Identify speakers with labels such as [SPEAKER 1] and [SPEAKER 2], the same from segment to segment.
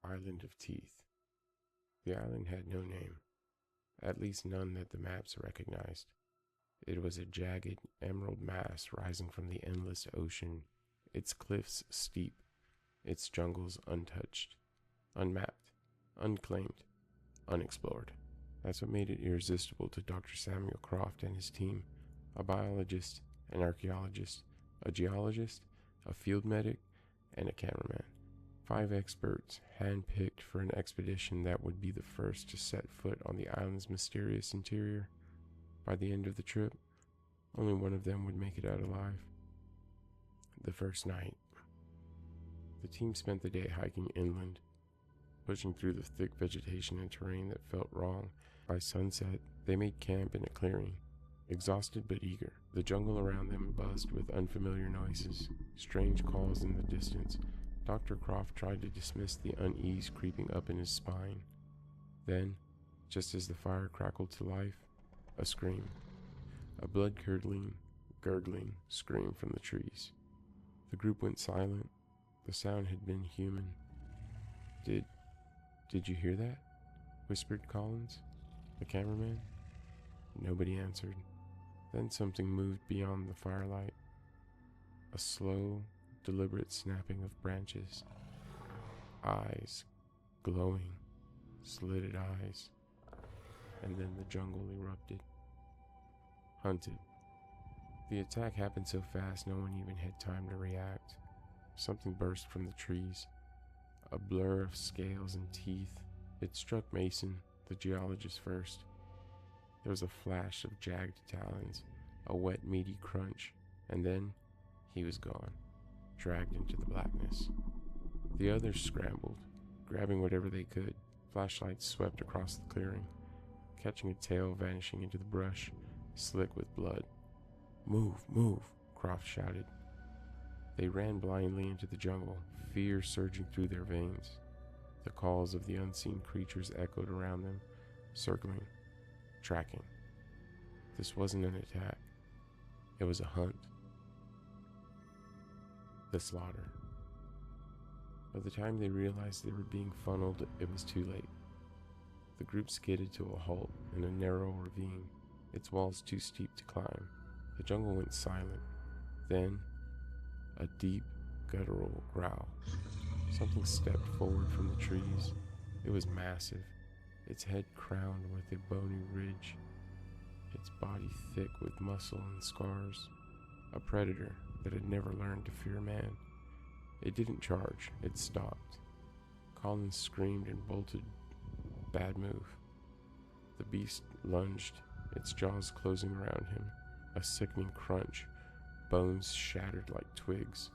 [SPEAKER 1] Island of Teeth. The island had no name, at least none that the maps recognized. It was a jagged, emerald mass rising from the endless ocean, its cliffs steep, its jungles untouched, unmapped, unclaimed, unexplored. That's what made it irresistible to Dr. Samuel Croft and his team, a biologist, an archaeologist, a geologist, a field medic, and a cameraman. 5 experts handpicked for an expedition that would be the first to set foot on the island's mysterious interior. By the end of the trip, only one of them would make it out alive. The first night, the team spent the day hiking inland, pushing through the thick vegetation and terrain that felt wrong. By sunset, they made camp in a clearing, exhausted but eager. The jungle around them buzzed with unfamiliar noises, strange calls in the distance. Dr. Croft tried to dismiss the unease creeping up in his spine. Then, just as the fire crackled to life, a scream. A blood-curdling, gurgling scream from the trees. The group went silent. The sound had been human. Did you hear that? Whispered Collins, the cameraman. Nobody answered. Then something moved beyond the firelight. A slow, deliberate snapping of branches. Eyes, glowing, slitted eyes. And then the jungle erupted. Hunted. The attack happened so fast no one even had time to react. Something burst from the trees. A blur of scales and teeth. It struck Mason, the geologist, first. There was a flash of jagged talons, a wet, meaty crunch, and then he was gone, dragged into the blackness. The others scrambled, grabbing whatever they could. Flashlights swept across the clearing, catching a tail vanishing into the brush, slick with blood. "Move, move," Croft shouted. They ran blindly into the jungle, fear surging through their veins. The calls of the unseen creatures echoed around them, circling, tracking. This wasn't an attack. It was a hunt. The slaughter. By the time they realized they were being funneled, it was too late. The group skidded to a halt in a narrow ravine, its walls too steep to climb. The jungle went silent. Then, a deep, guttural growl. Something stepped forward from the trees. It was massive, its head crowned with a bony ridge, its body thick with muscle and scars. A predator that had never learned to fear man. It didn't charge, it stopped. Collins screamed and bolted. Bad move. The beast lunged, its jaws closing around him. A sickening crunch. Bones shattered like twigs.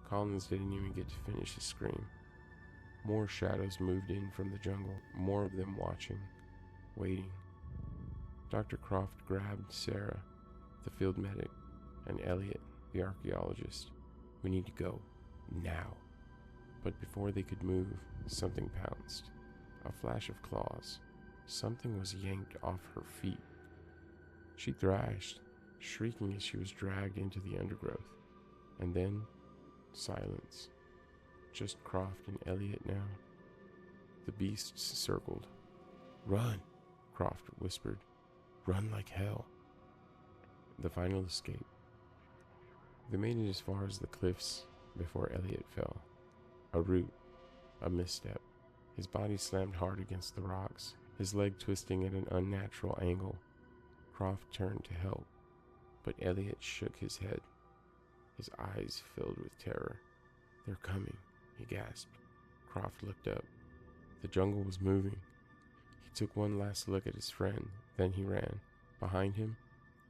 [SPEAKER 1] Collins didn't even get to finish his scream. More shadows moved in from the jungle, more of them watching, waiting. Dr. Croft grabbed Sarah, the field medic, and Elliot, the archaeologist. "We need to go. Now." But before they could move, something pounced. A flash of claws. Something was yanked off her feet. She thrashed, shrieking as she was dragged into the undergrowth. And then, silence. Just Croft and Elliot now. The beasts circled. "Run," Croft whispered. "Run like hell." The final escape. They made it as far as the cliffs before Elliot fell. A root, a misstep. His body slammed hard against the rocks, his leg twisting at an unnatural angle. Croft turned to help, but Elliot shook his head. His eyes filled with terror. "They're coming," he gasped. Croft looked up. The jungle was moving. He took one last look at his friend, then he ran. Behind him,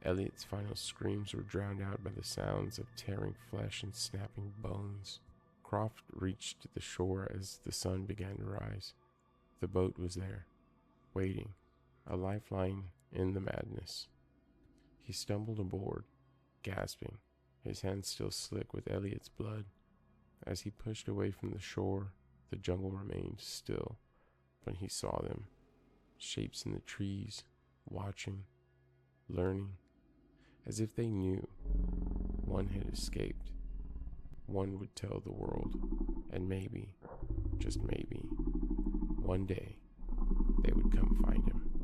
[SPEAKER 1] Elliot's final screams were drowned out by the sounds of tearing flesh and snapping bones. Croft reached the shore as the sun began to rise. The boat was there, waiting, a lifeline in the madness. He stumbled aboard, gasping, his hands still slick with Elliot's blood. As he pushed away from the shore, the jungle remained still, but he saw them, shapes in the trees, watching, learning, as if they knew. One had escaped. One would tell the world, and maybe, just maybe, one day they would come find him.